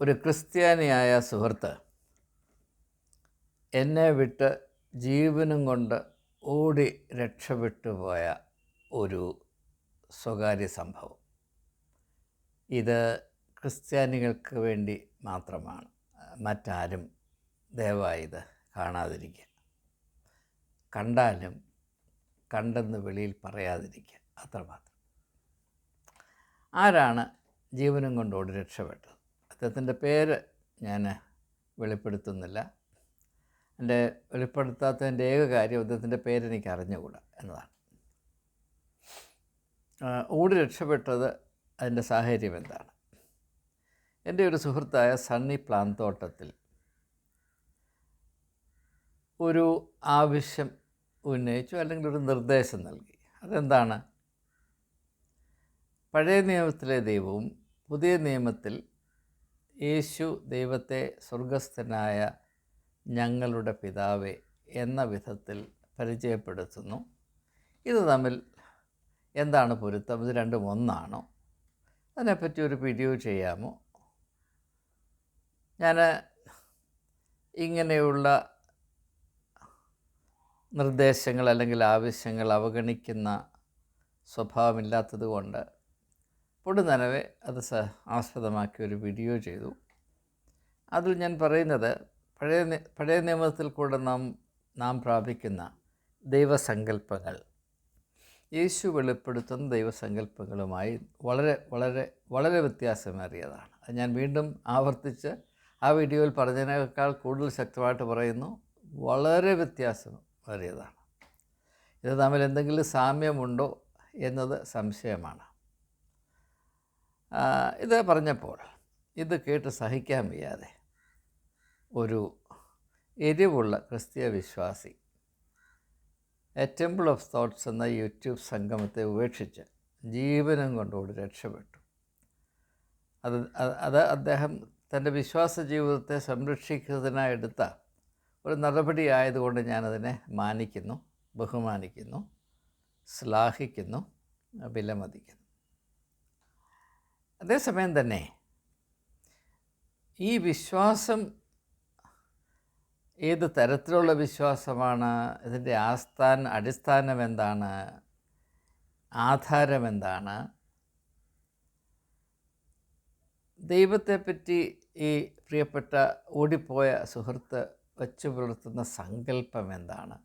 ഒരു ക്രിസ്ത്യാനിയായ സുഹൃത്ത് എന്നെ വിട്ട് ജീവനും കൊണ്ട് ഓടി രക്ഷപ്പെട്ടു പോയ ഒരു സ്വകാര്യ സംഭവം. ഇത് ക്രിസ്ത്യാനികൾക്ക് വേണ്ടി മാത്രമാണ്. മറ്റാരും ദയവായി ഇത് കാണാതിരിക്കുക. കണ്ടാലും കണ്ടെന്ന് വെളിയിൽ പറയാതിരിക്കുക, അത്രമാത്രം. ആരാണ് ജീവനും കൊണ്ട് ഓടി രക്ഷപ്പെട്ടത്? അദ്ദേഹത്തിൻ്റെ പേര് ഞാൻ വെളിപ്പെടുത്തുന്നില്ല. എൻ്റെ വെളിപ്പെടുത്താത്തതിൻ്റെ ഏക കാര്യം അദ്ദേഹത്തിൻ്റെ പേരെനിക്ക് അറിഞ്ഞുകൂടാ എന്നതാണ്. ഓടി രക്ഷപ്പെട്ടത് അതിൻ്റെ സാഹചര്യം എന്താണ്? എൻ്റെ ഒരു സുഹൃത്തായ സണ്ണി പ്ലാന്തോട്ടത്തിൽ ഒരു ആവശ്യം ഉന്നയിച്ചു, അല്ലെങ്കിൽ ഒരു നിർദ്ദേശം നൽകി. അതെന്താണ്? പഴയ നിയമത്തിലെ ദൈവവും പുതിയ നിയമത്തിൽ യേശു ദൈവത്തെ സ്വർഗസ്ഥനായ ഞങ്ങളുടെ പിതാവേ എന്ന വിധത്തിൽ പരിചയപ്പെടുത്തുന്നു. ഇത് തമ്മിൽ എന്താണ് പൊരുത്തം? ഇത് രണ്ടും ഒന്നാണോ? അതിനെപ്പറ്റി ഒരു വീഡിയോ ചെയ്യാമോ? ഞാൻ ഇങ്ങനെയുള്ള നിർദ്ദേശങ്ങൾ അല്ലെങ്കിൽ ആവശ്യങ്ങൾ അവഗണിക്കുന്ന സ്വഭാവമില്ലാത്തത് കൊണ്ട് പൊടുന്നനവെ അത് ആസ്പദമാക്കി ഒരു വീഡിയോ ചെയ്തു. അതിൽ ഞാൻ പറയുന്നത് പഴയ നിയമത്തിൽ കൂടെ നാം പ്രാപിക്കുന്ന ദൈവസങ്കല്പങ്ങൾ യേശു വെളിപ്പെടുത്തുന്ന ദൈവസങ്കല്പങ്ങളുമായി വളരെ വളരെ വളരെ വ്യത്യാസമേറിയതാണ്. അത് ഞാൻ വീണ്ടും ആവർത്തിച്ച് ആ വീഡിയോയിൽ പറഞ്ഞതിനേക്കാൾ കൂടുതൽ ശക്തമായിട്ട് പറയുന്നു, വളരെ വ്യത്യാസമേറിയതാണ്. ഇത് തമ്മിൽ എന്തെങ്കിലും സാമ്യമുണ്ടോ എന്നത് സംശയമാണ്. ഇത് പറഞ്ഞപ്പോൾ ഇത് കേട്ട് സഹിക്കാൻ വയ്യാതെ ഒരു എരിവുള്ള ക്രിസ്തീയ വിശ്വാസി എ ടെമ്പിൾ ഓഫ് തോട്ട്സ് എന്ന യൂട്യൂബ് സംഗമത്തെ ഉപേക്ഷിച്ച് ജീവനും കൊണ്ടോടി രക്ഷപ്പെട്ടു. അത് അദ്ദേഹം തൻ്റെ വിശ്വാസ ജീവിതത്തെ സംരക്ഷിക്കുന്നതിനായി എടുത്ത ഒരു നടപടി ആയതുകൊണ്ട് ഞാനതിനെ മാനിക്കുന്നു, ബഹുമാനിക്കുന്നു, ശ്ലാഘിക്കുന്നു, വിലമതിക്കുന്നു. അതേസമയം തന്നെ ഈ വിശ്വാസം ഏത് തരത്തിലുള്ള വിശ്വാസമാണ്? ഇതിൻ്റെ അടിസ്ഥാനം എന്താണ്? ആധാരം എന്താണ്? ദൈവത്തെപ്പറ്റി ഈ പ്രിയപ്പെട്ട ഓടിപ്പോയ സുഹൃത്ത് വച്ചു പുലർത്തുന്ന സങ്കല്പം എന്താണ്?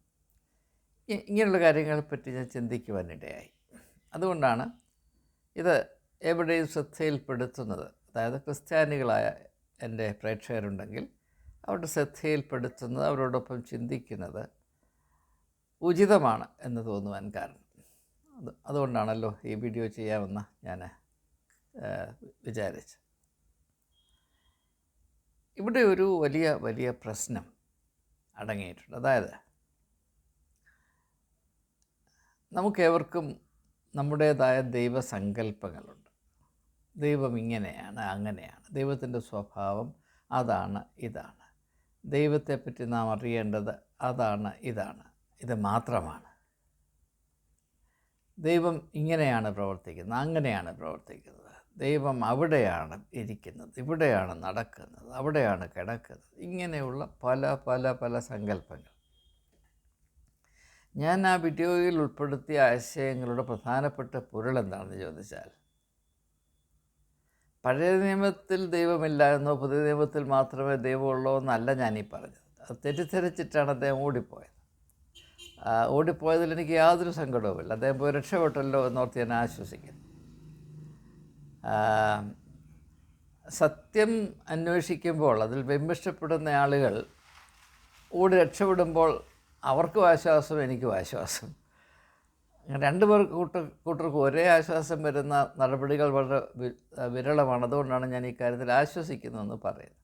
ഇങ്ങനെയുള്ള കാര്യങ്ങളെപ്പറ്റി ഞാൻ ചിന്തിക്കുവാനിടയായി. അതുകൊണ്ടാണ് ഇത് എവിടെയും ശ്രദ്ധയിൽപ്പെടുത്തുന്നത്. അതായത് ക്രിസ്ത്യാനികളായ എൻ്റെ പ്രേക്ഷകരുണ്ടെങ്കിൽ അവരുടെ ശ്രദ്ധയിൽപ്പെടുത്തുന്നത്, അവരോടൊപ്പം ചിന്തിക്കുന്നത് ഉചിതമാണ് എന്ന് തോന്നുവാൻ കാരണം. അതുകൊണ്ടാണല്ലോ ഈ വീഡിയോ ചെയ്യാമെന്ന് ഞാൻ വിചാരിച്ചു. ഇവിടെ ഒരു വലിയ വലിയ പ്രശ്നം അടങ്ങിയിട്ടുണ്ട്. അതായത് നമുക്കേവർക്കും നമ്മുടേതായ ദൈവസങ്കല്പങ്ങളുണ്ട്. ദൈവം ഇങ്ങനെയാണ്, അങ്ങനെയാണ്, ദൈവത്തിൻ്റെ സ്വഭാവം അതാണ്, ഇതാണ്, ദൈവത്തെപ്പറ്റി നാം അറിയേണ്ടത് അതാണ്, ഇതാണ്, ഇത് മാത്രമാണ്. ദൈവം ഇങ്ങനെയാണ് പ്രവർത്തിക്കുന്നത്, അങ്ങനെയാണ് പ്രവർത്തിക്കുന്നത്, ദൈവം അവിടെയാണ് ഇരിക്കുന്നത്, ഇവിടെയാണ് നടക്കുന്നത്, അവിടെയാണ് കിടക്കുന്നത്. ഇങ്ങനെയുള്ള പല പല പല സങ്കല്പങ്ങൾ. ഞാൻ ആ വീഡിയോയിൽ ഉൾപ്പെടുത്തിയ ആശയങ്ങളുടെ പ്രധാനപ്പെട്ട പൊരുൾ എന്താണെന്ന് ചോദിച്ചാൽ, പഴയ നിയമത്തിൽ ദൈവമില്ല എന്നോ പുതിയ നിയമത്തിൽ മാത്രമേ ദൈവമുള്ളൂ എന്നല്ല ഞാനീ പറഞ്ഞത്. അത് തെറ്റിദ്ധരിച്ചിട്ടാണ് അദ്ദേഹം ഓടിപ്പോയത്. ഓടിപ്പോയതിൽ എനിക്ക് യാതൊരു സങ്കടവുമില്ല. അദ്ദേഹം പോയി രക്ഷപ്പെട്ടല്ലോ എന്നോർത്ത് ഞാൻ ആശ്വസിക്കുന്നു. സത്യം അന്വേഷിക്കുമ്പോൾ അതിൽ ബിംബിഷ്ടപ്പെടുന്ന ആളുകൾ ഓടി രക്ഷപ്പെടുമ്പോൾ അവർക്കും ആശ്വാസം, എനിക്കും ആശ്വാസം. രണ്ടു കൂട്ടർക്കും ഒരേ ആശ്വാസം വരുന്ന നടപടികൾ വളരെ വിരളമാണ്. അതുകൊണ്ടാണ് ഞാൻ ഈ കാര്യത്തിൽ ആശ്വസിക്കുന്നതെന്ന് പറയുന്നത്.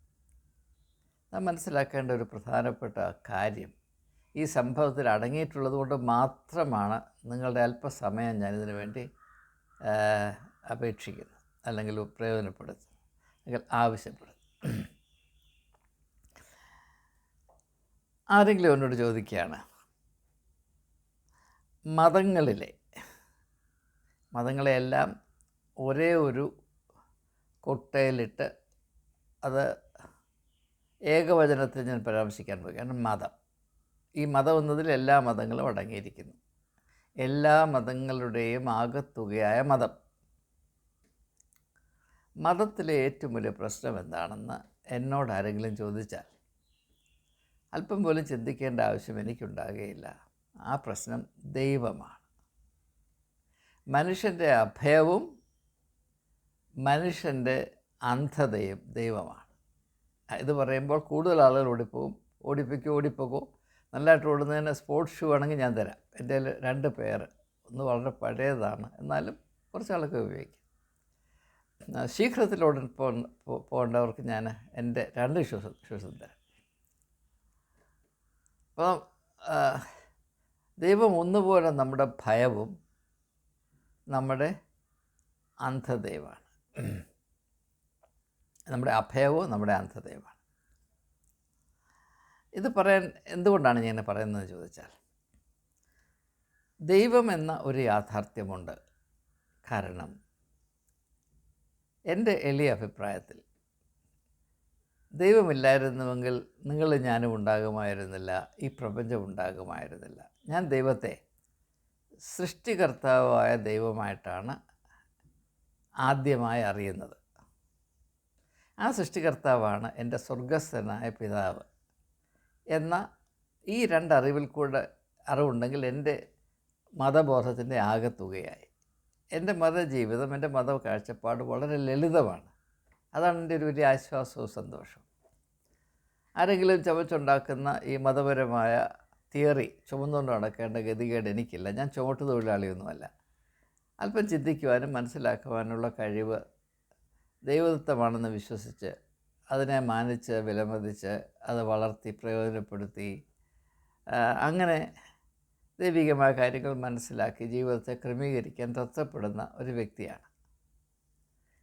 നാം മനസ്സിലാക്കേണ്ട ഒരു പ്രധാനപ്പെട്ട കാര്യം ഈ സംഭവത്തിൽ അടങ്ങിയിട്ടുള്ളത് കൊണ്ട് മാത്രമാണ് നിങ്ങളുടെ അല്പസമയം ഞാനിതിനു വേണ്ടി അപേക്ഷിക്കുന്നത്, അല്ലെങ്കിൽ പ്രയോജനപ്പെടുത്തുന്നത്, അല്ലെങ്കിൽ ആവശ്യപ്പെടുന്നത്. ആരെങ്കിലും എന്നോട് ചോദിക്കുകയാണ്, മതങ്ങളെയെല്ലാം ഒരേ ഒരു കൊട്ടയിലിട്ട് അത് ഏകവചനത്തിൽ ഞാൻ പരാമർശിക്കാൻ പോയി. കാരണം മതം, ഈ മതം എന്നതിൽ എല്ലാ മതങ്ങളും അടങ്ങിയിരിക്കുന്നു. എല്ലാ മതങ്ങളുടെയും ആകത്തുകയായ മതം. മതത്തിലെ ഏറ്റവും വലിയ പ്രശ്നം എന്താണെന്ന് എന്നോട് ആരെങ്കിലും ചോദിച്ചാൽ അല്പം പോലും ചിന്തിക്കേണ്ട ആവശ്യം എനിക്കുണ്ടാകുകയില്ല. ആ പ്രശ്നം ദൈവമാണ്. മനുഷ്യൻ്റെ അഭയവും മനുഷ്യൻ്റെ അന്ധതയും ദൈവമാണ്. ഇത് പറയുമ്പോൾ കൂടുതൽ ആളുകൾ ഓടിപ്പോകൂ. നല്ലതായിട്ട് ഓടുന്നതിന് സ്പോർട്സ് ഷൂ ആണെങ്കിൽ ഞാൻ തരാം. എൻ്റെ കയ്യിൽ 2 പെയർ, ഒന്ന് വളരെ പഴയതാണ്, എന്നാലും കുറച്ച് ആൾക്ക് ഉപയോഗിക്കാം. ശീഘ്രത്തിൽ പോകേണ്ടവർക്ക് ഞാൻ എൻ്റെ 2 ഷൂസും തരാം. അപ്പം ദൈവം ഒന്നുപോലെ നമ്മുടെ ഭയവും നമ്മുടെ അന്ധതയുമാണ്. നമ്മുടെ അഭയവും നമ്മുടെ അന്ധതയുമാണ്. ഇത് പറയാൻ എന്തുകൊണ്ടാണ് ഞാൻ പറയുന്നത് ചോദിച്ചാൽ, ദൈവം എന്ന ഒരു യാഥാർത്ഥ്യമുണ്ട്. കാരണം എൻ്റെ എളിയ അഭിപ്രായത്തിൽ ദൈവമില്ലായിരുന്നുവെങ്കിൽ നിങ്ങളും ഞാനും ഉണ്ടാകുമായിരുന്നില്ല, ഈ പ്രപഞ്ചം ഉണ്ടാകുമായിരുന്നില്ല. ഞാൻ ദൈവത്തെ സൃഷ്ടികർത്താവായ ദൈവമായിട്ടാണ് ആദ്യമായി അറിയുന്നത്. ആ സൃഷ്ടികർത്താവാണ് എൻ്റെ സ്വർഗസ്ഥനായ പിതാവ് എന്ന ഈ 2 അറിവിൽ കൂടെ അറിവുണ്ടെങ്കിൽ എൻ്റെ മതബോധത്തിൻ്റെ ആകത്തുകയായി. എൻ്റെ മതജീവിതം, എൻ്റെ മത കാഴ്ചപ്പാട് വളരെ ലളിതമാണ്. അതാണ് എൻ്റെ ഒരു വലിയ ആശ്വാസവും സന്തോഷവും. ആരെങ്കിലും ചവച്ചുണ്ടാക്കുന്ന ഈ മതപരമായ തിയറി ചുമന്നുകൊണ്ട് നടക്കേണ്ട ഗതികേട് എനിക്കില്ല. ഞാൻ ചുമട്ട് തൊഴിലാളിയൊന്നുമല്ല. അല്പം ചിന്തിക്കുവാനും മനസ്സിലാക്കുവാനുള്ള കഴിവ് ദൈവദത്തമാണെന്ന് വിശ്വസിച്ച് അതിനെ മാനിച്ച് വിലമതിച്ച് അത് വളർത്തി പ്രയോജനപ്പെടുത്തി അങ്ങനെ ദൈവികമായ കാര്യങ്ങൾ മനസ്സിലാക്കി ജീവിതത്തെ ക്രമീകരിക്കാൻ തത്രപ്പെടുന്ന ഒരു വ്യക്തിയാണ്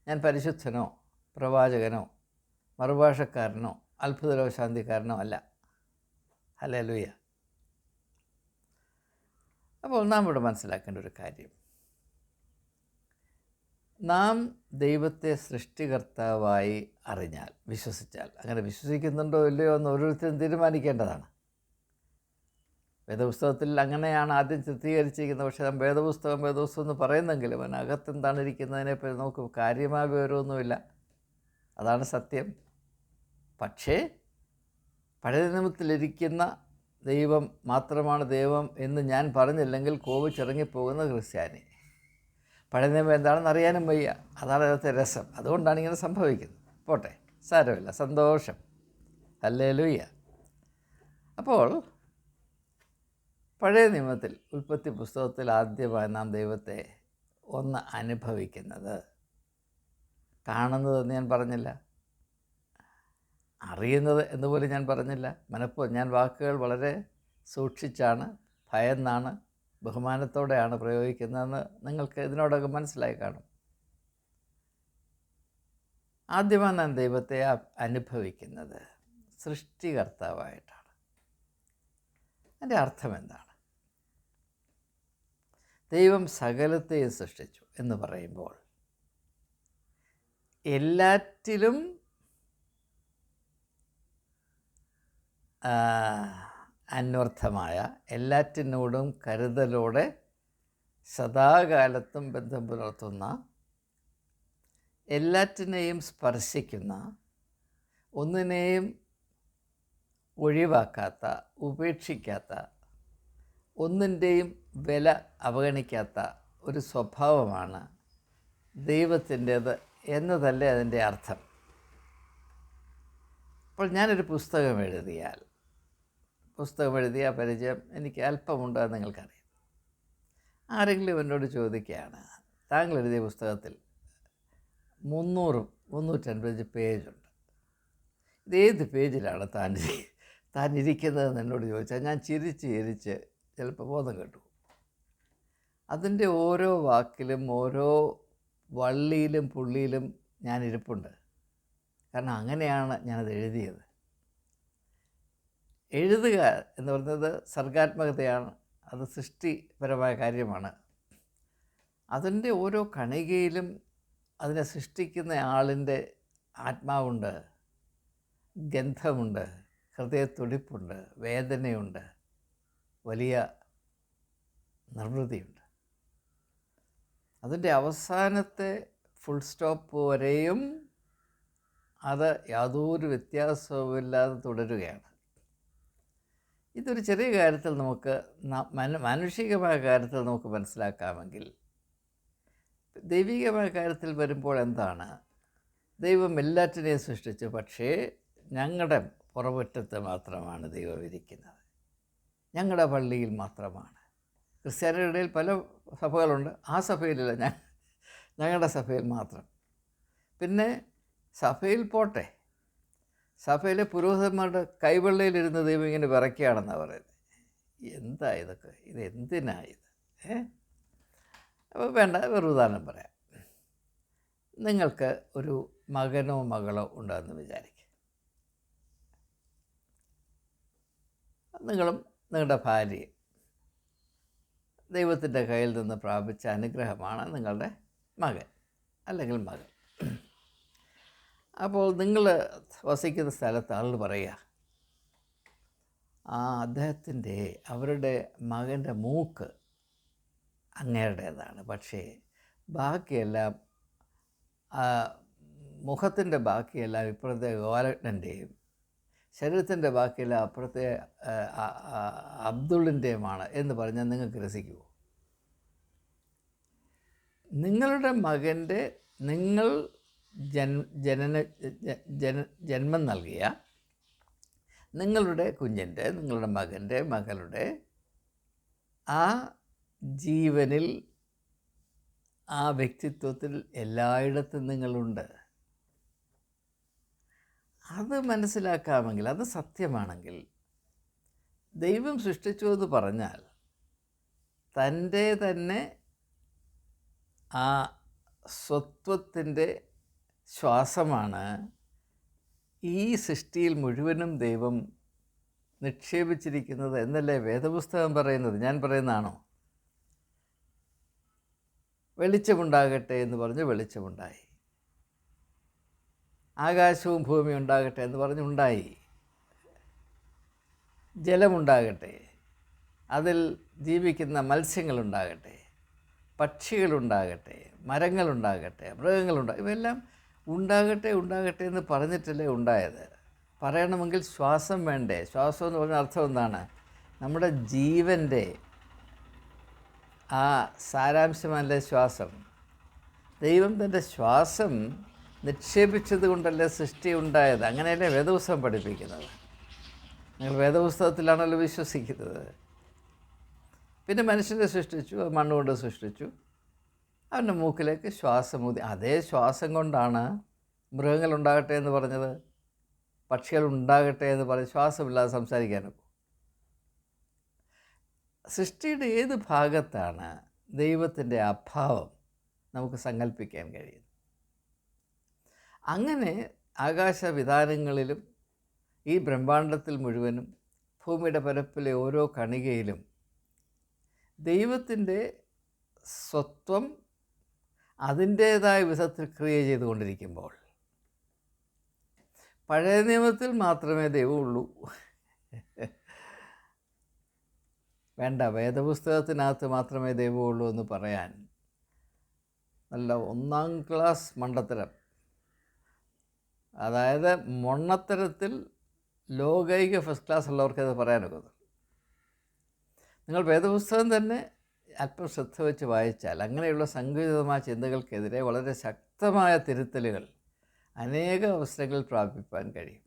ഞാൻ. പരിശുദ്ധനോ പ്രവാചകനോ മറുഭാഷക്കാരനോ അത്ഭുതരോഗശാന്തിക്കാരനോ അല്ല. ഹല്ലേലൂയ. അപ്പോൾ നാം ഇവിടെ മനസ്സിലാക്കേണ്ട ഒരു കാര്യം, നാം ദൈവത്തെ സൃഷ്ടികർത്താവായി അറിഞ്ഞാൽ, വിശ്വസിച്ചാൽ, അങ്ങനെ വിശ്വസിക്കുന്നുണ്ടോ ഇല്ലയോ എന്ന് ഓരോരുത്തരും തീരുമാനിക്കേണ്ടതാണ്. വേദപുസ്തകത്തിൽ അങ്ങനെയാണ് ആദ്യം ചിത്രീകരിച്ചിരിക്കുന്നത്. പക്ഷേ വേദപുസ്തകം എന്ന് പറയുന്നെങ്കിലും അതിനകത്തെന്താണ് ഇരിക്കുന്നതിനെപ്പറ്റി നമുക്ക് കാര്യമായ വിവരമൊന്നുമില്ല. അതാണ് സത്യം. പക്ഷേ പഴയ നിയമത്തിലിരിക്കുന്ന ദൈവം മാത്രമാണ് ദൈവം എന്ന് ഞാൻ പറഞ്ഞില്ലെങ്കിൽ കോപിച്ചിറങ്ങിപ്പോകുന്ന ക്രിസ്ത്യാനി. പഴയ നിയമം എന്താണെന്ന് അറിയാനും വയ്യ. അതാണ് അതിനകത്തെ രസം. അതുകൊണ്ടാണ് ഇങ്ങനെ സംഭവിക്കുന്നത്. പോട്ടെ, സാരമില്ല, സന്തോഷം. ഹല്ലേലൂയ. അപ്പോൾ പഴയ നിയമത്തിൽ ഉൽപ്പത്തി പുസ്തകത്തിൽ ആദ്യമായി നാം ദൈവത്തെ ഒന്ന് അനുഭവിക്കുന്നത്, കാണുന്നതെന്ന് ഞാൻ പറഞ്ഞില്ല, അറിയുന്നത് എന്നുപോലും ഞാൻ പറഞ്ഞില്ല. ഞാൻ വാക്കുകൾ വളരെ സൂക്ഷിച്ചാണ്, ഭയന്നാണ്, ബഹുമാനത്തോടെയാണ് പ്രയോഗിക്കുന്നതെന്ന് നിങ്ങൾക്ക് ഇതിനോടൊക്കെ മനസ്സിലായി കാണും. ആദ്യമായി നാം ദൈവത്തെ അനുഭവിക്കുന്നത് സൃഷ്ടികർത്താവായിട്ടാണ്. അതിൻ്റെ അർത്ഥം എന്താണ്? ദൈവം സകലത്തെയും സൃഷ്ടിച്ചു എന്ന് പറയുമ്പോൾ എല്ലാറ്റിലും അന്വർത്ഥമായ, എല്ലാറ്റിനോടും കരുതലോടെ സദാകാലത്തും ബന്ധം പുലർത്തുന്ന, എല്ലാറ്റിനെയും സ്പർശിക്കുന്ന, ഒന്നിനെയും ഒഴിവാക്കാത്ത, ഉപേക്ഷിക്കാത്ത, ഒന്നിൻ്റെയും വില അവഗണിക്കാത്ത ഒരു സ്വഭാവമാണ് ദൈവത്തിൻ്റേത് എന്നതല്ലേ അതിൻ്റെ അർത്ഥം. അപ്പോൾ ഞാനൊരു പുസ്തകം എഴുതിയ പരിചയം എനിക്ക് അല്പമുണ്ട് എന്ന് നിങ്ങൾക്കറിയാം. ആരെങ്കിലും എന്നോട് ചോദിക്കുകയാണ്, താങ്കൾ എഴുതിയ പുസ്തകത്തിൽ 300-350 പേജുണ്ട്, ഇതേത് പേജിലാണ് താൻ ഇരിക്കുന്നതെന്ന് എന്നോട് ചോദിച്ചാൽ ഞാൻ ചിരിച്ച് ചിലപ്പോൾ ബോധം കെട്ടു. അതിൻ്റെ ഓരോ വാക്കിലും ഓരോ വള്ളിയിലും പുള്ളിയിലും ഞാൻ ഇരിപ്പുണ്ട്. കാരണം അങ്ങനെയാണ് ഞാനത് എഴുതിയത്. എഴുതുക എന്ന് പറയുന്നത് സർഗാത്മകതയാണ്, അത് സൃഷ്ടിപരമായ കാര്യമാണ്. അതിൻ്റെ ഓരോ കണികയിലും അതിനെ സൃഷ്ടിക്കുന്ന ആളിൻ്റെ ആത്മാവുണ്ട്, ഗന്ധമുണ്ട്, ഹൃദയത്തുടിപ്പുണ്ട്, വേദനയുണ്ട്, വലിയ നിർവൃതിയുണ്ട്. അതിൻ്റെ അവസാനത്തെ ഫുൾ സ്റ്റോപ്പ് വരെയും അത് യാതൊരു വ്യത്യാസവുമില്ലാതെ തുടരുകയാണ്. ഇതൊരു ചെറിയ കാര്യത്തിൽ നമുക്ക് മാനുഷികമായ കാര്യത്തിൽ നമുക്ക് മനസ്സിലാക്കാമെങ്കിൽ, ദൈവികമായ കാര്യത്തിൽ വരുമ്പോൾ എന്താണ്? ദൈവം എല്ലാറ്റിനെയും സൃഷ്ടിച്ചു, പക്ഷേ ഞങ്ങളുടെ പുറമുറ്റത്ത് മാത്രമാണ് ദൈവം ഇരിക്കുന്നത്, ഞങ്ങളുടെ പള്ളിയിൽ മാത്രമാണ്. ക്രിസ്ത്യാനികളുടെ ഇടയിൽ പല സഭകളുണ്ട്, ആ സഭയിലില്ല, ഞങ്ങളുടെ സഭയിൽ മാത്രം. പിന്നെ സഭയിൽ പോട്ടെ, സഭയിലെ പുരോഹിതന്മാരുടെ കൈവെള്ളയിലിരുന്ന് ദൈവം ഇങ്ങനെ വിറയ്ക്കുകയാണെന്നാണ് പറയുന്നത്. എന്താ ഇതൊക്കെ? ഇത് എന്തിനാ ഇത്? അപ്പോൾ വേണ്ട, വേറെ ഉദാഹരണം പറയാം. നിങ്ങൾക്ക് ഒരു മകനോ മകളോ ഉണ്ടെന്ന് വിചാരിക്കുക. നിങ്ങളും നിങ്ങളുടെ ഭാര്യയും ദൈവത്തിൻ്റെ കയ്യിൽ നിന്ന് പ്രാപിച്ച അനുഗ്രഹമാണ് നിങ്ങളുടെ മകൻ അല്ലെങ്കിൽ മകൾ. അപ്പോൾ നിങ്ങൾ വസിക്കുന്ന സ്ഥലത്ത് ആൾ പറയുക, അവരുടെ മകൻ്റെ മൂക്ക് അങ്ങേരുടേതാണ്, പക്ഷേ ബാക്കിയെല്ലാം മുഖത്തിൻ്റെ ബാക്കിയെല്ലാം ഇപ്പുറത്തെ ഗോലഗ്നൻ്റെയും ശരീരത്തിൻ്റെ ബാക്കിയെല്ലാം അപ്പുറത്തെ അബ്ദുള്ളിൻ്റെയുമാണ് എന്ന് പറഞ്ഞാൽ നിങ്ങൾക്ക് രസിക്കുമോ? നിങ്ങളുടെ മകൻ്റെ നിങ്ങൾ ജന്മം നൽകിയ നിങ്ങളുടെ കുഞ്ഞിൻ്റെ, നിങ്ങളുടെ മകൻ്റെ, മകളുടെ ആ ജീവനിൽ, ആ വ്യക്തിത്വത്തിൽ എല്ലായിടത്തും നിങ്ങളുണ്ട്. അത് മനസ്സിലാക്കാമെങ്കിൽ, അത് സത്യമാണെങ്കിൽ, ദൈവം സൃഷ്ടിച്ചു എന്ന് പറഞ്ഞാൽ തൻ്റെ തന്നെ ആ സ്വത്വത്തിൻ്റെ ശ്വാസമാണ് ഈ സൃഷ്ടിയിൽ മുഴുവനും ദൈവം നിക്ഷേപിച്ചിരിക്കുന്നത് എന്നല്ലേ വേദപുസ്തകം പറയുന്നത്? ഞാൻ പറയുന്നതാണോ? വെളിച്ചമുണ്ടാകട്ടെ എന്ന് പറഞ്ഞ് വെളിച്ചമുണ്ടായി, ആകാശവും ഭൂമിയും ഉണ്ടാകട്ടെ എന്ന് പറഞ്ഞുണ്ടായി, ജലമുണ്ടാകട്ടെ, അതിൽ ജീവിക്കുന്ന മത്സ്യങ്ങളുണ്ടാകട്ടെ, പക്ഷികളുണ്ടാകട്ടെ, മരങ്ങളുണ്ടാകട്ടെ, മൃഗങ്ങളുണ്ടാകട്ടെ, ഇവയെല്ലാം ഉണ്ടാകട്ടെ ഉണ്ടാകട്ടെ എന്ന് പറഞ്ഞിട്ടല്ലേ ഉണ്ടായത്. പറയണമെങ്കിൽ ശ്വാസം വേണ്ടേ? ശ്വാസം എന്ന് പറഞ്ഞ അർത്ഥം എന്താണ്? നമ്മുടെ ജീവൻ്റെ ആ സാരാംശമല്ലേ ശ്വാസം. ദൈവം തൻ്റെ ശ്വാസം നിക്ഷേപിച്ചത് കൊണ്ടല്ലേ സൃഷ്ടി ഉണ്ടായത്. അങ്ങനെയല്ലേ വേദപുസ്തകം പഠിപ്പിക്കുന്നത്. നിങ്ങൾ വേദപുസ്തകത്തിലാണല്ലോ വിശ്വസിക്കുന്നത്. പിന്നെ മനുഷ്യനെ സൃഷ്ടിച്ചു, മണ്ണുകൊണ്ട് സൃഷ്ടിച്ചു, അവൻ്റെ മൂക്കിലേക്ക് ശ്വാസം ഊതി. അതേ ശ്വാസം കൊണ്ടാണ് മൃഗങ്ങളുണ്ടാകട്ടെ എന്ന് പറഞ്ഞത്, പക്ഷികളുണ്ടാകട്ടെ എന്ന് പറഞ്ഞ് ശ്വാസമില്ലാതെ സംസാരിക്കാനൊക്കെ. സൃഷ്ടിയുടെ ഏത് ഭാഗത്താണ് ദൈവത്തിൻ്റെ അഭാവം നമുക്ക് സങ്കല്പിക്കാൻ കഴിയുന്നത്? അങ്ങനെ ആകാശവിതാനങ്ങളിലും ഈ ബ്രഹ്മാണ്ടത്തിൽ മുഴുവനും ഭൂമിയുടെ പരപ്പിലെ ഓരോ കണികയിലും ദൈവത്തിൻ്റെ സ്വത്വം അതിൻ്റേതായ വിധത്തിൽ ക്രിയ ചെയ്തുകൊണ്ടിരിക്കുമ്പോൾ, പഴയ നിയമത്തിൽ മാത്രമേ ദൈവമുള്ളൂ, വേണ്ട വേദപുസ്തകത്തിനകത്ത് മാത്രമേ ദൈവമുള്ളൂ എന്ന് പറയാൻ നല്ല ഒന്നാം ക്ലാസ് മണ്ടത്തരം. അതായത് മൊണ്ണത്തരത്തിൽ ലോകൈക ഫസ്റ്റ് ക്ലാസ് ഉള്ളവർക്കത് പറയാനൊക്കുന്നത്. നിങ്ങൾ വേദപുസ്തകം തന്നെ അല്പം ശ്രദ്ധ വെച്ച് വായിച്ചാൽ അങ്ങനെയുള്ള സങ്കുചിതമായ ചിന്തകൾക്കെതിരെ വളരെ ശക്തമായ തിരുത്തലുകൾ അനേക അവസരങ്ങളിൽ പ്രാപിപ്പാൻ കഴിയും.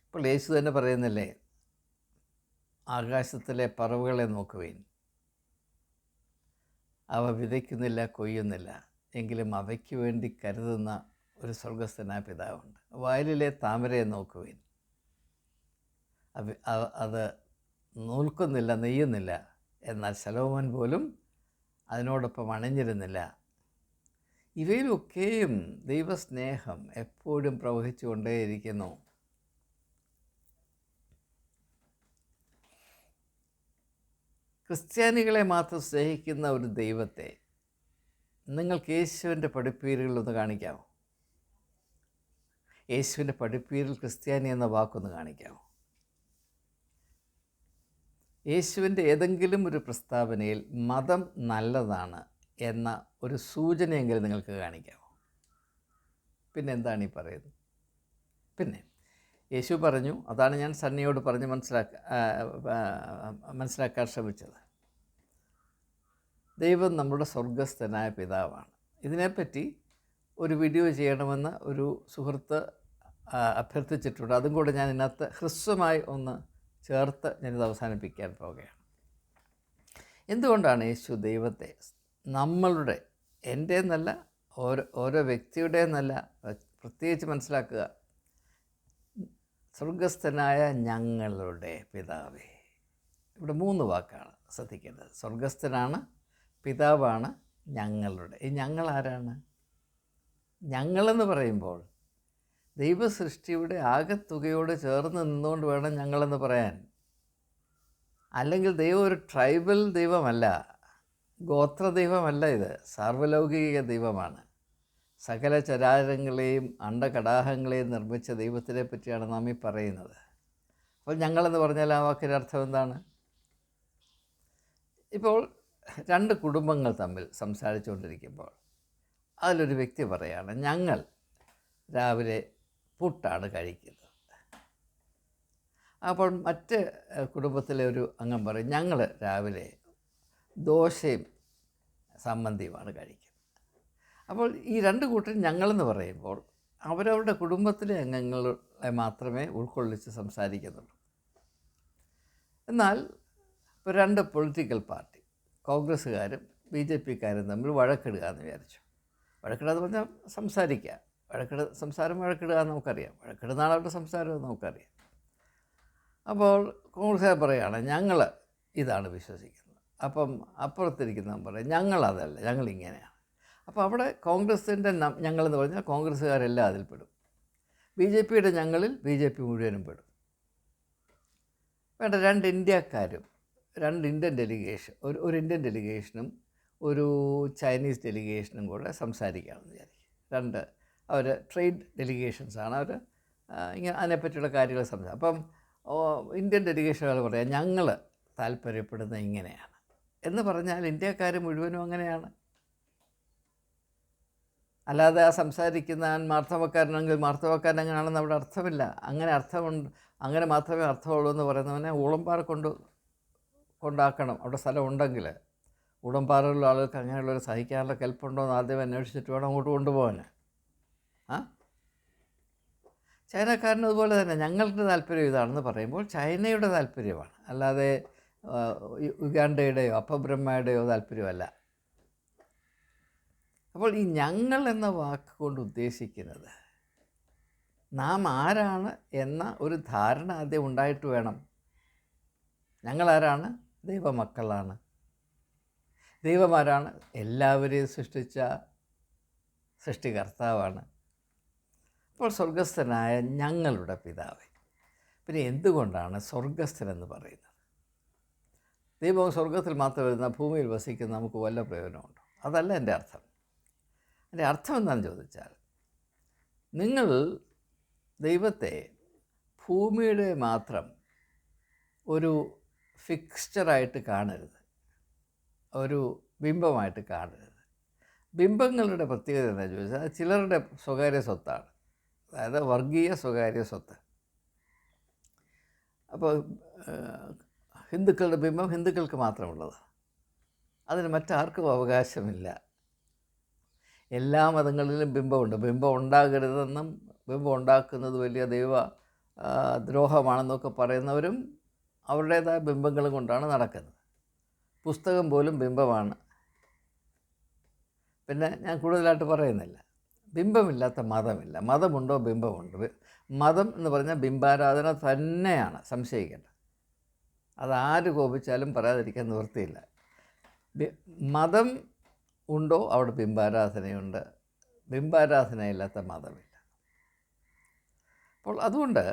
ഇപ്പോൾ യേശു തന്നെ പറയുന്നില്ലേ, ആകാശത്തിലെ പറവുകളെ നോക്കുവേൻ, അവ വിതയ്ക്കുന്നില്ല, കൊയ്യുന്നില്ല, എങ്കിലും അവയ്ക്ക് വേണ്ടി കരുതുന്ന ഒരു സ്വർഗസ്ഥനായ പിതാവുണ്ട്. വയലിലെ താമരയെ നോക്കുവേൻ, അത് നൂൽക്കുന്നില്ല, നെയ്യുന്നില്ല, എന്നാൽ ശലോമോൻ പോലും അതിനോടൊപ്പം അണിഞ്ഞിരുന്നില്ല. ഇവയിലൊക്കെയും ദൈവസ്നേഹം എപ്പോഴും പ്രവഹിച്ചു കൊണ്ടേയിരിക്കുന്നു. ക്രിസ്ത്യാനികളെ മാത്രം സ്നേഹിക്കുന്ന ഒരു ദൈവത്തെ നിങ്ങൾക്ക് യേശുവിൻ്റെ പഠിപ്പീരുകളൊന്ന് കാണിക്കാമോ? യേശുവിൻ്റെ പഠിപ്പീരിൽ ക്രിസ്ത്യാനി എന്ന വാക്കൊന്ന് കാണിക്കാമോ? യേശുവിൻ്റെ ഏതെങ്കിലും ഒരു പ്രസ്താവനയിൽ മതം നല്ലതാണ് എന്ന ഒരു സൂചനയെങ്കിലും നിങ്ങൾക്ക് കാണിക്കാമോ? പിന്നെ എന്താണ് ഈ പറയുന്നത്? പിന്നെ യേശു പറഞ്ഞു, അതാണ് ഞാൻ സണ്ണിയോട് പറഞ്ഞ് മനസ്സിലാക്കാൻ ശ്രമിച്ചത്. ദൈവം നമ്മുടെ സ്വർഗസ്ഥനായ പിതാവാണ്. ഇതിനെപ്പറ്റി ഒരു വീഡിയോ ചെയ്യണമെന്ന് ഒരു സുഹൃത്ത് അഭ്യർത്ഥിച്ചിട്ടുണ്ട്. അതും കൂടെ ഞാൻ ഇതിനകത്ത് ഹ്രസ്വമായി ഒന്ന് ചേർത്ത് ഞാനിത് അവസാനിപ്പിക്കാൻ പോവുകയാണ്. എന്തുകൊണ്ടാണ് യേശു ദൈവത്തെ നമ്മളുടെ, എൻ്റെ എന്നല്ല, ഓരോ വ്യക്തിയുടെ എന്നല്ല, പ്രത്യേകിച്ച് മനസ്സിലാക്കുക, സ്വർഗസ്ഥനായ ഞങ്ങളുടെ പിതാവേ. ഇവിടെ 3 വാക്കാണ് ശ്രദ്ധിക്കേണ്ടത്. സ്വർഗസ്ഥനാണ്, പിതാവാണ്, ഞങ്ങളുടെ. ഈ ഞങ്ങൾ ആരാണ്? ഞങ്ങളെന്ന് പറയുമ്പോൾ ദൈവസൃഷ്ടിയുടെ ആകെത്തുകയോട് ചേർന്ന് നിന്നുകൊണ്ട് വേണം ഞങ്ങളെന്ന് പറയാൻ. അല്ലെങ്കിൽ ദൈവം ഒരു ട്രൈബൽ ദൈവമല്ല, ഗോത്ര ദൈവമല്ല, ഇത് സാർവലൗകിക ദൈവമാണ്. സകല ചരാചരങ്ങളെയും അണ്ടകടാഹങ്ങളെയും നിർമ്മിച്ച ദൈവത്തിനെ പറ്റിയാണ് നാം ഈ പറയുന്നത്. അപ്പോൾ ഞങ്ങളെന്ന് പറഞ്ഞാൽ ആ വാക്കിൻ്റെ അർത്ഥം എന്താണ്? ഇപ്പോൾ 2 കുടുംബങ്ങൾ തമ്മിൽ സംസാരിച്ചുകൊണ്ടിരിക്കുമ്പോൾ അതിലൊരു വ്യക്തി പറയുകയാണ്, ഞങ്ങൾ രാവിലെ പുട്ടാണ് കഴിക്കുന്നത്. അപ്പോൾ മറ്റ് കുടുംബത്തിലെ ഒരു അംഗം പറയും, ഞങ്ങൾ രാവിലെ ദോശയും സമ്മന്തിയുമാണ് കഴിക്കുന്നത്. അപ്പോൾ ഈ 2 കൂട്ടരും ഞങ്ങളെന്ന് പറയുമ്പോൾ അവരവരുടെ കുടുംബത്തിലെ അംഗങ്ങളെ മാത്രമേ ഉൾക്കൊള്ളിച്ച് സംസാരിക്കുന്നുള്ളൂ. എന്നാൽ ഇപ്പോൾ 2 പൊളിറ്റിക്കൽ പാർട്ടി, കോൺഗ്രസ്സുകാരും BJPക്കാരും തമ്മിൽ വഴക്കിടുക എന്ന് വിചാരിച്ചു. വഴക്കിടുക എന്ന് പറഞ്ഞാൽ സംസാരിക്കുക. വഴക്കിടുക എന്ന് നമുക്കറിയാം. വഴക്കിടുന്നാണ് അവരുടെ സംസാരം നമുക്കറിയാം. അപ്പോൾ കോൺഗ്രസ്സുകാർ പറയുകയാണ്, ഞങ്ങൾ ഇതാണ് വിശ്വസിക്കുന്നത്. അപ്പം അപ്പുറത്തിരിക്കുന്നവൻ പറയും, ഞങ്ങളതല്ല, ഞങ്ങളിങ്ങനെയാണ്. അപ്പോൾ അവിടെ കോൺഗ്രസിൻ്റെ ഞങ്ങളെന്ന് പറഞ്ഞാൽ കോൺഗ്രസ്സുകാരെല്ലാം അതിൽ പെടും. BJPയുടെ ഞങ്ങളിൽ BJP മുഴുവനും പെടും. വേണ്ട, 2 ഇന്ത്യക്കാരും 2 ഇന്ത്യൻ ഡെലിഗേഷൻ, ഒരു ഇന്ത്യൻ ഡെലിഗേഷനും ഒരു ചൈനീസ് ഡെലിഗേഷനും കൂടെ സംസാരിക്കുകയാണെന്ന് വിചാരിക്കും. 2 അവർ ട്രേഡ് ഡെലിഗേഷൻസാണ്. അവർ ഇങ്ങനെ അതിനെപ്പറ്റിയുള്ള കാര്യങ്ങൾ സംസാരിക്കും. അപ്പം ഇന്ത്യൻ ഡെലിഗേഷനുകൾ പറയാം, ഞങ്ങൾ താല്പര്യപ്പെടുന്നത് ഇങ്ങനെയാണ് എന്ന് പറഞ്ഞാൽ ഇന്ത്യക്കാർ മുഴുവനും അങ്ങനെയാണ്. അല്ലാതെ ആ സംസാരിക്കുന്ന മാർത്തവക്കാരനെങ്കിൽ മാർത്തവക്കാരൻ അങ്ങനെയാണെന്ന് അവിടെ അർത്ഥമില്ല. അങ്ങനെ മാത്രമേ അർത്ഥമുള്ളൂ എന്ന് പറയുന്നവനെ ഊളംപാറ കൊണ്ടാക്കണം. അവിടെ സ്ഥലം ഉണ്ടെങ്കിൽ ഊളംപാറയിലുള്ള ആളുകൾക്ക് അങ്ങനെയുള്ളവർ സഹിക്കാനുള്ള കെൽപ്പുണ്ടോ എന്ന് ആദ്യം അന്വേഷിച്ചിട്ട് വേണം അങ്ങോട്ട് കൊണ്ടുപോകാൻ. ചൈനക്കാരനും അതുപോലെ തന്നെ ഞങ്ങളുടെ താല്പര്യം ഇതാണെന്ന് പറയുമ്പോൾ ചൈനയുടെ താല്പര്യമാണ്, അല്ലാതെ യുഗാണ്ടയുടെയോ അപ്പബ്രഹ്മയുടെയോ താല്പര്യമല്ല. അപ്പോൾ ഈ ഞങ്ങൾ എന്ന വാക്ക് കൊണ്ട് ഉദ്ദേശിക്കുന്നത് നാം ആരാണ് എന്ന ഒരു ധാരണ ആദ്യം ഉണ്ടായിട്ട് വേണം. ഞങ്ങളാരാണ്? ദൈവമക്കളാണ്. ദൈവമാരാണ്? എല്ലാവരെയും സൃഷ്ടിച്ച സൃഷ്ടികർത്താവാണ്. അപ്പോൾ സ്വർഗസ്ഥനായ ഞങ്ങളുടെ പിതാവേ. പിന്നെ എന്തുകൊണ്ടാണ് സ്വർഗസ്ഥനെന്ന് പറയുന്നത്? ദൈവം സ്വർഗത്തിൽ മാത്രം വരുന്ന ഭൂമിയിൽ വസിക്കുന്ന നമുക്ക് വല്ല പ്രയോജനമുണ്ടോ? അതല്ല എൻ്റെ അർത്ഥം. എൻ്റെ അർത്ഥം എന്താണെന്ന് ചോദിച്ചാൽ, നിങ്ങൾ ദൈവത്തെ ഭൂമിയുടെ മാത്രം ഒരു ഫിക്സ്ചറായിട്ട് കാണരുത്, ഒരു ബിംബമായിട്ട് കാണരുത്. ബിംബങ്ങളുടെ പ്രത്യേകത എന്താണെന്ന് ചോദിച്ചാൽ ചിലരുടെ സ്വകാര്യ സ്വത്താണ്, അതായത് വർഗീയ സ്വകാര്യ സ്വത്ത്. അപ്പോൾ ഹിന്ദുക്കളുടെ ബിംബം ഹിന്ദുക്കൾക്ക് മാത്രമുള്ളത്, അതിന് മറ്റാർക്കും അവകാശമില്ല. എല്ലാ മതങ്ങളിലും ബിംബമുണ്ട്. ബിംബം ഉണ്ടാകരുതെന്നും ബിംബം ഉണ്ടാക്കുന്നത് വലിയ ദൈവ ദ്രോഹമാണെന്നൊക്കെ പറയുന്നവരും അവരുടേതായ ബിംബങ്ങളും കൊണ്ടാണ് നടക്കുന്നത്. പുസ്തകം പോലും ബിംബമാണ്. പിന്നെ ഞാൻ കൂടുതലായിട്ട് പറയുന്നില്ല, ബിംബമില്ലാത്ത മതമില്ല. മതമുണ്ടോ? ബിംബമുണ്ട്. മതം എന്ന് പറഞ്ഞാൽ ബിംബാരാധന തന്നെയാണ്, സംശയിക്കേണ്ട. അതാര് കോപിച്ചാലും പറയാതിരിക്കാൻ നിവൃത്തിയില്ല. മതം ഉണ്ടോ? അവിടെ ബിംബാരാധനയുണ്ട്. ബിംബാരാധനയില്ലാത്ത മതമില്ല. അപ്പോൾ അതുകൊണ്ട്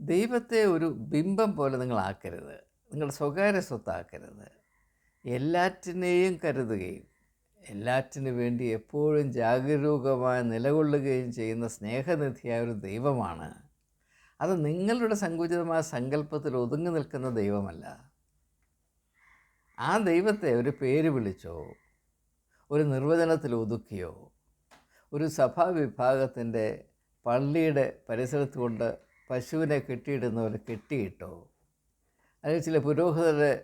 ദൈവത്തെ ഒരു ബിംബം പോലെ നിങ്ങളാക്കരുത്, നിങ്ങളുടെ സ്വകാര്യ സ്വത്താക്കരുത്. എല്ലാറ്റിനെയും കരുതുകയും എല്ലാറ്റിനു വേണ്ടി എപ്പോഴും ജാഗരൂകമായി നിലകൊള്ളുകയും ചെയ്യുന്ന സ്നേഹനിധിയായ ഒരു ദൈവമാണ്. അത് നിങ്ങളുടെ സങ്കുചിതമായ സങ്കല്പത്തിൽ ഒതുങ്ങി നിൽക്കുന്ന ദൈവമല്ല. ആ ദൈവത്തെ ഒരു പേര് വിളിച്ചോ, ഒരു നിർവചനത്തിൽ ഒതുക്കിയോ, ഒരു സഭാവിഭാഗത്തിൻ്റെ പള്ളിയുടെ പരിസരത്ത് കൊണ്ട് പശുവിനെ കെട്ടിയിടുന്നവരെ കെട്ടിയിട്ടോ, അല്ലെങ്കിൽ ചില പുരോഹിതരെ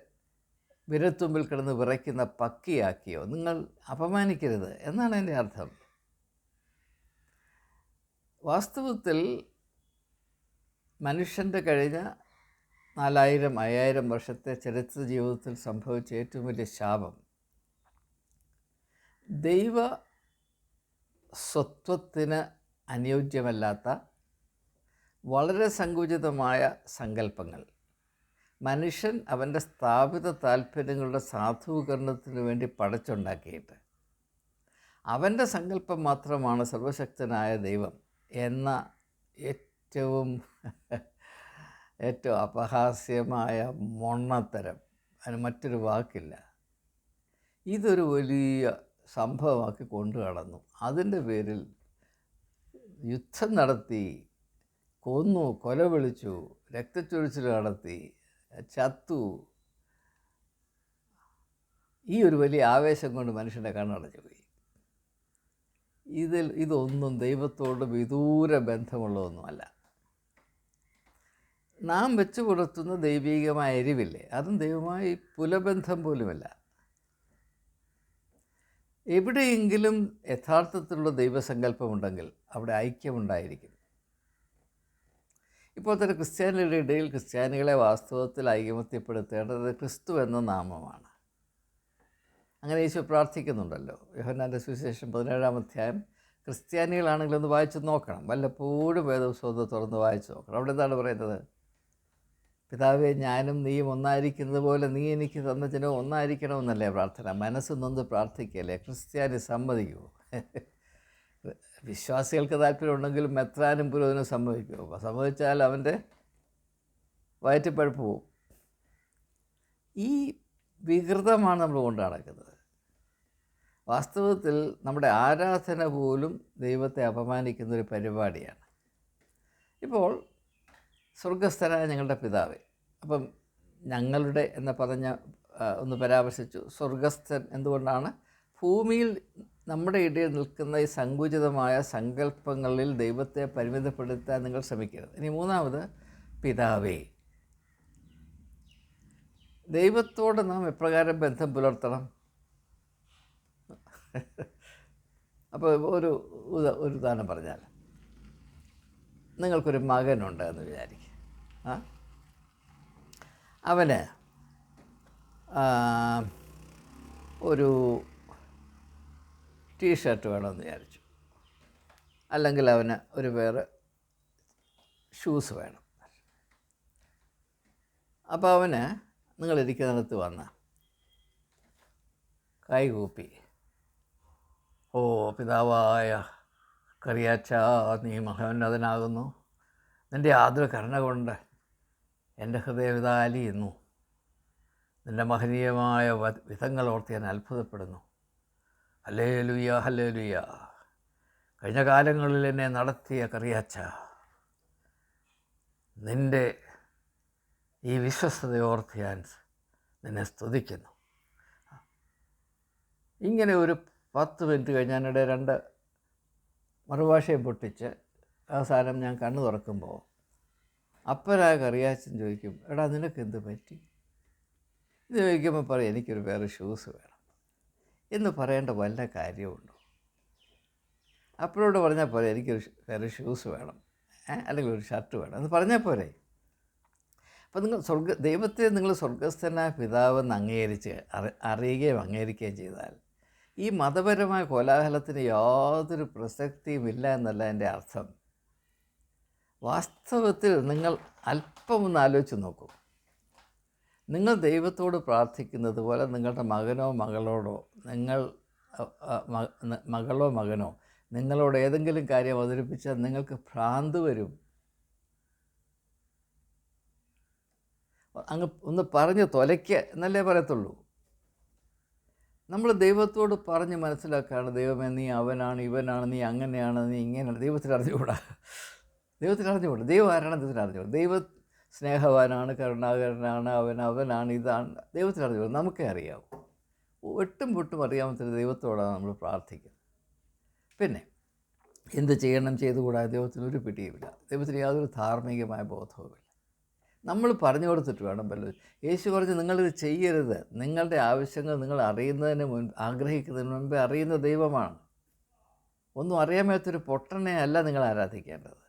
വിരത്തുമ്പിൽ കിടന്ന് വിറയ്ക്കുന്ന പക്കിയാക്കിയോ നിങ്ങൾ അപമാനിക്കരുത് എന്നാണ് എൻ്റെ അർത്ഥം. വാസ്തവത്തിൽ മനുഷ്യൻ്റെ കഴിഞ്ഞ 4000-5000 വർഷത്തെ ചരിത്ര ജീവിതത്തിൽ സംഭവിച്ച ഏറ്റവും വലിയ ശാപം ദൈവ സ്വത്വത്തിന് അനുയോജ്യമല്ലാത്ത വളരെ സങ്കുചിതമായ സങ്കല്പങ്ങൾ മനുഷ്യൻ അവൻ്റെ സ്ഥാപിത താല്പര്യങ്ങളുടെ സാധൂകരണത്തിന് വേണ്ടി പടച്ചുണ്ടാക്കിയിട്ട് അവൻ്റെ സങ്കല്പം മാത്രമാണ് സർവശക്തനായ ദൈവം എന്ന ഏറ്റവും അപഹാസ്യമായ മൊണ്ണത്തരം, അതിന് മറ്റൊരു വാക്കില്ല, ഇതൊരു വലിയ സംഭവമാക്കി കൊണ്ടു കടന്നു. അതിൻ്റെ പേരിൽ യുദ്ധം നടത്തി, കൊന്നു, കൊല വിളിച്ചു, രക്തച്ചൊരിച്ചിൽ നടത്തി, ചത്തു. ഈ ഒരു വലിയ ആവേശം കൊണ്ട് മനുഷ്യൻ്റെ കണ്ണടച്ചു പോയി. ഇതൊന്നും ദൈവത്തോട് വിദൂര ബന്ധമുള്ളതൊന്നുമല്ല. നാം വെച്ചു പുലർത്തുന്ന ദൈവീകമായ എരിവില്ലേ, അതും ദൈവമായി പുലബന്ധം പോലുമല്ല. എവിടെയെങ്കിലും യഥാർത്ഥത്തിലുള്ള ദൈവസങ്കല്പമുണ്ടെങ്കിൽ അവിടെ ഐക്യമുണ്ടായിരിക്കും. ഇപ്പോൾ തന്നെ ക്രിസ്ത്യാനികളുടെ ഇടയിൽ ക്രിസ്ത്യാനികളെ വാസ്തവത്തിൽ ഐകമത്യപ്പെടുത്തേണ്ടത് ക്രിസ്തു എന്ന നാമമാണ്. അങ്ങനെ യേശു പ്രാർത്ഥിക്കുന്നുണ്ടല്ലോ. യോഹന്നാൻ്റെ സുവിശേഷം 17-ാം അധ്യായം ക്രിസ്ത്യാനികളാണെങ്കിൽ ഒന്ന് വായിച്ച് നോക്കണം. വല്ലപ്പോഴും വേദപുസ്തകം തുറന്ന് വായിച്ച് നോക്കണം. അവിടെ എന്താണ് പറയുന്നത്? പിതാവേ, ഞാനും നീയും ഒന്നായിരിക്കുന്നത് പോലെ നീ എനിക്ക് തന്ന ജനവും ഒന്നായിരിക്കണമെന്നല്ലേ പ്രാർത്ഥന. മനസ്സ് നൊന്ന് പ്രാർത്ഥിക്കല്ലേ. ക്രിസ്ത്യാനി സമ്മതിക്കുമോ? വിശ്വാസികൾക്ക് താല്പര്യമുണ്ടെങ്കിലും മെത്രാനും പുരോഹിതനും സമ്മതിക്കുമോ? സമ്മതിച്ചാൽ അവൻ്റെ വയറ്റിപ്പഴുപ്പ് പോവും. ഈ വികൃതമാണ് നമ്മൾ കൊണ്ട് നടക്കുന്നത്. വാസ്തവത്തിൽ നമ്മുടെ ആരാധന പോലും ദൈവത്തെ അപമാനിക്കുന്നൊരു പരിപാടിയാണ്. ഇപ്പോൾ സ്വർഗസ്ഥനായ ഞങ്ങളുടെ പിതാവേ, അപ്പം ഞങ്ങളുടെ എന്ന് പറഞ്ഞ ഒന്ന് പരാമർശിച്ചു. സ്വർഗസ്ഥൻ എന്തുകൊണ്ടാണ്? ഭൂമിയിൽ നമ്മുടെ ഇടയിൽ നിൽക്കുന്ന ഈ സങ്കുചിതമായ സങ്കല്പങ്ങളിൽ ദൈവത്തെ പരിമിതപ്പെടുത്താൻ നിങ്ങൾ ശ്രമിക്കരുത്. ഇനി മൂന്നാമത്, പിതാവേ. ദൈവത്തോട് നാം എപ്രകാരം ബന്ധം പുലർത്തണം? അപ്പോൾ ഒരു ഉദാഹരണം പറഞ്ഞാൽ, നിങ്ങൾക്കൊരു മകനുണ്ട് എന്ന് വിചാരിക്കുക. അവന് ഒരു ടീഷർട്ട് വേണമെന്ന് വിചാരിച്ചു, അല്ലെങ്കിൽ അവന് ഒരു വേറെ ഷൂസ് വേണം. അപ്പോൾ അവന് നിങ്ങളിരിക്കുന്നിടത്ത് വന്ന് കൈകൂപ്പി, ഓ പിതാവായ കറിയാച്ചാ, നീ മഹോന്നതനാകുന്നു, നിൻ്റെ ആതുര കരുണ കൊണ്ട് എൻ്റെ ഹൃദയവിതാലിയുന്നു, നിൻ്റെ മഹനീയമായ വിധങ്ങളോർത്ത് ഞാൻ അത്ഭുതപ്പെടുന്നു. Hallelujah, hallelujah. കഴിഞ്ഞ കാലങ്ങളിൽ എന്നെ നടത്തിയ കറിയാച്ച, നിൻ്റെ ഈ വിശ്വസ്തതയോർത്ത് ഞാൻ നിന്നെ സ്തുതിക്കുന്നു. ഇങ്ങനെ ഒരു 10 മിനിറ്റ് കഴിഞ്ഞാനിടെ 2 മറുഭാഷയും പൊട്ടിച്ച് അവസാനം ഞാൻ കണ്ണു തുറക്കുമ്പോൾ അപ്പനായ കറിയാച്ചൻ ചോദിക്കും, എടാ നിനക്ക് എന്ത് പറ്റി? ഇത് ചോദിക്കുമ്പോൾ പറയും, എനിക്കൊരു വേറെ ഷൂസ് വേണം എന്ന് പറയേണ്ട വല്ല കാര്യമുണ്ടോ? അപ്പനോട് പറഞ്ഞാൽ പോരെ എനിക്കൊരു വേറെ ഷൂസ് വേണം, അല്ലെങ്കിൽ ഒരു ഷർട്ട് വേണം എന്ന് പറഞ്ഞാൽ പോരെ? അപ്പോൾ നിങ്ങൾ ദൈവത്തെ നിങ്ങൾ സ്വർഗസ്ഥനായ പിതാവെന്ന് അംഗീകരിച്ച് അറിയുകയും അംഗീകരിക്കുകയും ചെയ്താൽ ഈ മതപരമായ കോലാഹലത്തിന് യാതൊരു പ്രസക്തിയുമില്ല എന്നല്ല എൻ്റെ അർത്ഥം. വാസ്തവത്തിൽ നിങ്ങൾ അല്പമൊന്ന് ആലോചിച്ച് നോക്കൂ. നിങ്ങൾ ദൈവത്തോട് പ്രാർത്ഥിക്കുന്നത് പോലെ നിങ്ങളുടെ മകനോ മകളോടോ നിങ്ങളോട് ഏതെങ്കിലും കാര്യം അവതരിപ്പിച്ചാൽ നിങ്ങൾക്ക് ഭ്രാന്ത് വരും. അങ്ങ് ഒന്ന് പറഞ്ഞ് തൊലയ്ക്കുക എന്നല്ലേ പറയത്തുള്ളൂ. നമ്മൾ ദൈവത്തോട് പറഞ്ഞ് മനസ്സിലാക്കുകയാണ്, ദൈവമേ നീ അവനാണ്, ഇവനാണ്, നീ അങ്ങനെയാണ്, നീ ഇങ്ങനെയാണ്. ദൈവത്തിന് അറിഞ്ഞുകൂടാ. ദൈവം ആരാണ് ദൈവത്തിന് അറിഞ്ഞുകൂടാ. ദൈവം സ്നേഹവാനാണ്, കരുണാകരനാണ്, അവനാണ്, ഇതാണ്. ദൈവത്തിന് അറിഞ്ഞുകൂടാ. നമുക്കേ അറിയാവൂ. ഒട്ടും പൊട്ടും അറിയാമത്തൊരു ദൈവത്തോടാണ് നമ്മൾ പ്രാർത്ഥിക്കുന്നത്. പിന്നെ എന്ത് ചെയ്യണം ചെയ്തുകൂടാ ദൈവത്തിന് ഒരു പിടിയുമില്ല. ദൈവത്തിന് യാതൊരു ധാർമ്മികമായ ബോധവുമില്ല. നമ്മൾ പറഞ്ഞു കൊടുത്തിട്ട് വേണം വല്ലതും. യേശു പറഞ്ഞ് നിങ്ങളിത് ചെയ്യരുത്. നിങ്ങളുടെ ആവശ്യങ്ങൾ നിങ്ങൾ അറിയുന്നതിന് മുൻപ്, ആഗ്രഹിക്കുന്നതിന് മുൻപേ അറിയുന്ന ദൈവമാണ്. ഒന്നും അറിയാൻ മേത്തൊരു പൊട്ടനെ അല്ല നിങ്ങൾ ആരാധിക്കേണ്ടത്.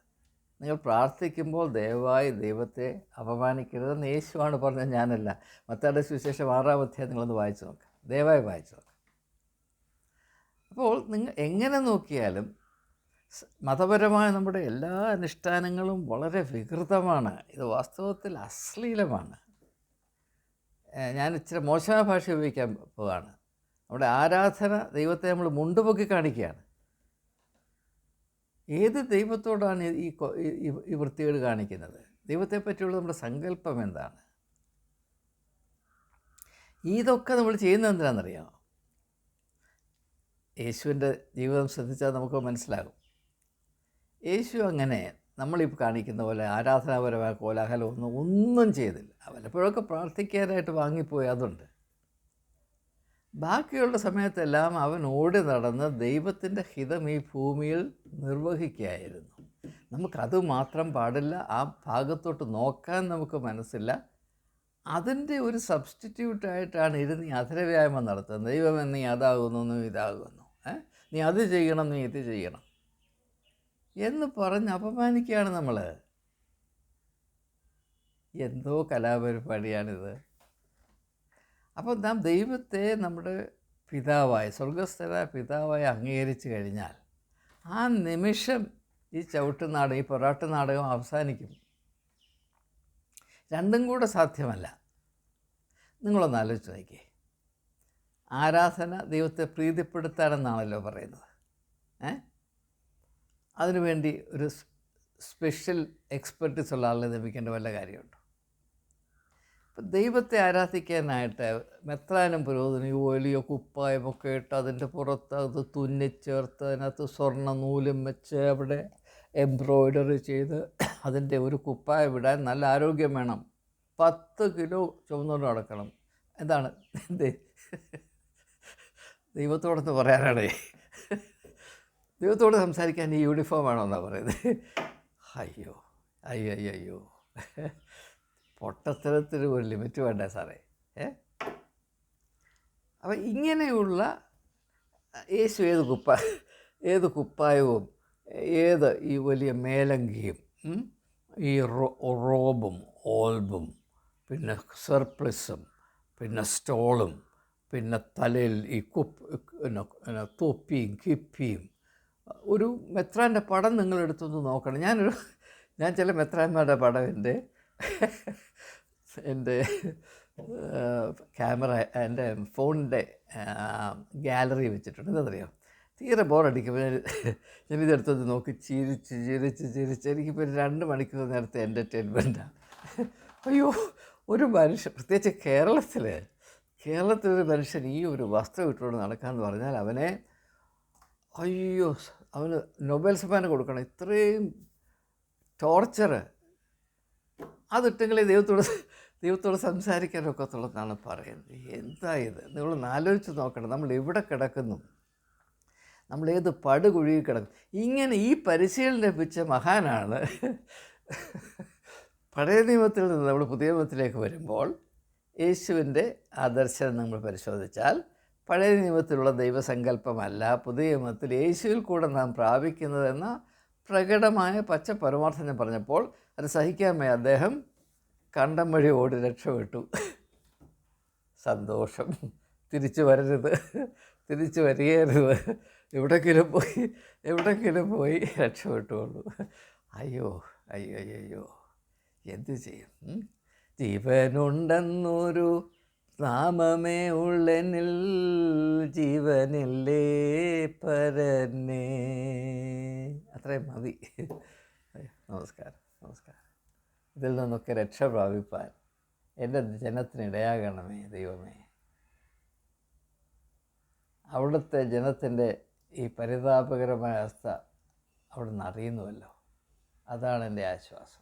നിങ്ങൾ പ്രാർത്ഥിക്കുമ്പോൾ ദയവായി ദൈവത്തെ അപമാനിക്കരുതെന്ന് യേശുവാണ് പറഞ്ഞത്, ഞാനല്ല. മത്തായിയുടെ സുവിശേഷം 6-ാം അധ്യായം നിങ്ങളൊന്ന് വായിച്ചു നോക്കുക, ദയവായി വായിച്ചു നോക്കുക. അപ്പോൾ നിങ്ങൾ എങ്ങനെ നോക്കിയാലും മതപരമായ നമ്മുടെ എല്ലാ അനുഷ്ഠാനങ്ങളും വളരെ വികൃതമാണ്. ഇത് വാസ്തവത്തിൽ അശ്ലീലമാണ്. ഞാൻ ഇച്ചിരി മോശമായ ഭാഷ ഉപയോഗിക്കാൻ പോവുകയാണ്. നമ്മുടെ ആരാധന ദൈവത്തെ നമ്മൾ മുണ്ടുപൊക്കി കാണിക്കുകയാണ്. ഏത് ദൈവത്തോടാണ് ഈ വൃത്തികേട് കാണിക്കുന്നത്? ദൈവത്തെ പറ്റിയുള്ള നമ്മുടെ സങ്കല്പം എന്താണ്? ഇതൊക്കെ നമ്മൾ ചെയ്യുന്നത് എന്തിനാണെന്നറിയാമോ? യേശുവിൻ്റെ ജീവിതം ശ്രദ്ധിച്ചാൽ നമുക്ക് മനസ്സിലാകും. യേശു അങ്ങനെ നമ്മളിപ്പോൾ കാണിക്കുന്ന പോലെ ആരാധനാപരമായ കോലാഹലം ഒന്നും ചെയ്തില്ല. വല്ലപ്പോഴൊക്കെ പ്രാർത്ഥിക്കാനായിട്ട് വാങ്ങിപ്പോയി, അതുണ്ട്. ബാക്കിയുള്ള സമയത്തെല്ലാം അവൻ ഓടി നടന്ന് ദൈവത്തിൻ്റെ ഹിതം ഈ ഭൂമിയിൽ നിർവഹിക്കുകയായിരുന്നു. നമുക്കത് മാത്രം പാടില്ല. ആ ഭാഗത്തോട്ട് നോക്കാൻ നമുക്ക് മനസ്സില്ല. അതിൻ്റെ ഒരു സബ്സ്റ്റിറ്റ്യൂട്ടായിട്ടാണ് ഇരുന്ന് ഈ അധരവ്യായാമം നടത്തുന്നത്. ദൈവമേ നീ അതാകുന്നു, നീ ഇതാകുന്നു, നീ അത് ചെയ്യണം, നീ ഇത് ചെയ്യണം എന്ന് പറഞ്ഞ് അപമാനിക്കുകയാണ് നമ്മൾ. എന്തോ കലാപരിപാടിയാണിത്. അപ്പോൾ നാം ദൈവത്തെ നമ്മുടെ പിതാവായി, സ്വർഗസ്ഥരായ പിതാവായി അംഗീകരിച്ച് കഴിഞ്ഞാൽ ആ നിമിഷം ഈ ചവിട്ടുനാടകം, ഈ പൊറാട്ട് നാടകം അവസാനിക്കും. രണ്ടും കൂടെ സാധ്യമല്ല. നിങ്ങളൊന്ന് ആലോചിച്ച് നോക്കിയേ. ആരാധന ദൈവത്തെ പ്രീതിപ്പെടുത്താനെന്നാണല്ലോ പറയുന്നത്. അതിനുവേണ്ടി ഒരു സ്പെഷ്യൽ എക്സ്പെർട്ടീസ് ഉള്ള ആളെ നിയമിക്കേണ്ട വല്ല കാര്യമുണ്ടോ? ഇപ്പം ദൈവത്തെ ആരാധിക്കാനായിട്ട് മെത്രാനും പുരോഹിതനും വലിയ കുപ്പായമൊക്കെ ഇട്ട് അതിൻ്റെ പുറത്ത് അത് തുന്നിച്ചേർത്ത് അതിനകത്ത് സ്വർണ്ണ നൂലും വെച്ച് അവിടെ എംബ്രോയ്ഡറി ചെയ്ത് അതിൻ്റെ ഒരു കുപ്പായം ഇടാൻ നല്ല ആരോഗ്യം വേണം. 10 കിലോ ചുമന്നുകൊണ്ട് നടക്കണം. എന്താണ് ദൈവത്തോടൊന്ന് പറയാനാണേ? ദൈവത്തോട് സംസാരിക്കാൻ ഈ യൂണിഫോം ആണോ എന്നാണ് പറയുന്നത്? അയ്യോ അയ്യോ അയ്യോ അയ്യോ, പൊട്ടത്തരത്തിന് ഒരു ലിമിറ്റ് വേണ്ടേ സാറേ? അപ്പം ഇങ്ങനെയുള്ള യേശു ഏത് കുപ്പായവും ഏത് ഈ വലിയ മേലങ്കിയും ഈ റോബും ഓൽബും പിന്നെ സർപ്ലസും പിന്നെ സ്റ്റോളും പിന്നെ തലയിൽ ഈ തൊപ്പിയും കിപ്പിയും. ഒരു മെത്രാൻ്റെ പടം നിങ്ങളെടുത്തൊന്ന് നോക്കണം. ഞാൻ ചില മെത്രാന്മാരുടെ പടം എൻ്റെ ക്യാമറ, എൻ്റെ ഫോണിൻ്റെ ഗാലറി വെച്ചിട്ടുണ്ട്. എന്തറിയാം, തീരെ ബോറടിക്കുമ്പോൾ ഞാനിതെടുത്തത് നോക്കി ചിരിച്ച് എനിക്കിപ്പോൾ 2 മണിക്കൂർ നേരത്തെ എൻ്റർടൈൻമെൻറ്റാണ്. അയ്യോ, ഒരു മനുഷ്യൻ, പ്രത്യേകിച്ച് കേരളത്തിലൊരു മനുഷ്യൻ ഈ ഒരു വസ്ത്രം ഇട്ടുകൊണ്ട് നടക്കാമെന്ന് പറഞ്ഞാൽ അവന് നൊബേൽ സമ്മാനം കൊടുക്കണം. ഇത്രയും ടോർച്ചർ അതിട്ടെങ്കിലേ ദൈവത്തോട് സംസാരിക്കാനൊക്കത്തുള്ളതെന്നാണ് പറയുന്നത്. എന്താ ഇത്? നിങ്ങളൊന്ന് ആലോചിച്ച് നോക്കണം. നമ്മൾ എവിടെ കിടക്കുന്നു? നമ്മൾ ഏത് പടുകുഴിയിൽ കിടക്കും? ഇങ്ങനെ ഈ പരിശീലനം ലഭിച്ച മഹാനാണ്. പഴയ നിയമത്തിൽ നിന്ന് നമ്മൾ പുതിയ നിയമത്തിലേക്ക് വരുമ്പോൾ യേശുവിൻ്റെ ആ ദർശനം നമ്മൾ പരിശോധിച്ചാൽ പഴയ നിയമത്തിലുള്ള ദൈവസങ്കല്പമല്ല പുതിയ നിയമത്തിൽ യേശുവിൽ കൂടെ നാം പ്രാപിക്കുന്നതെന്ന പ്രകടമായ പച്ച പരമാർത്ഥം ഞാൻ പറഞ്ഞപ്പോൾ അത് സഹിക്കാമേ അദ്ദേഹം കണ്ടം വഴി ഓടി രക്ഷപ്പെട്ടു. സന്തോഷം. തിരിച്ചു വരികയരുത്. എവിടെങ്കിലും പോയി രക്ഷപ്പെട്ടുള്ളൂ. അയ്യോ അയ്യോ അയ്യോ, എന്തു ചെയ്യും? ജീവനുണ്ടെന്നൊരു നാമമേ ഉള്ളെന്നിൽ, ജീവനില്ലേ പരന്നേ. അത്രയും മതി. നമസ്കാരം. ഇതിൽ നിന്നൊക്കെ രക്ഷ പ്രാപിപ്പാൻ എൻ്റെ ജനത്തിനിടയാകണമേ ദൈവമേ. അവിടുത്തെ ജനത്തിൻ്റെ ഈ പരിതാപകരമായ അവസ്ഥ അവിടുന്ന് അറിയുന്നുവല്ലോ. അതാണ് എൻ്റെ ആശ്വാസം.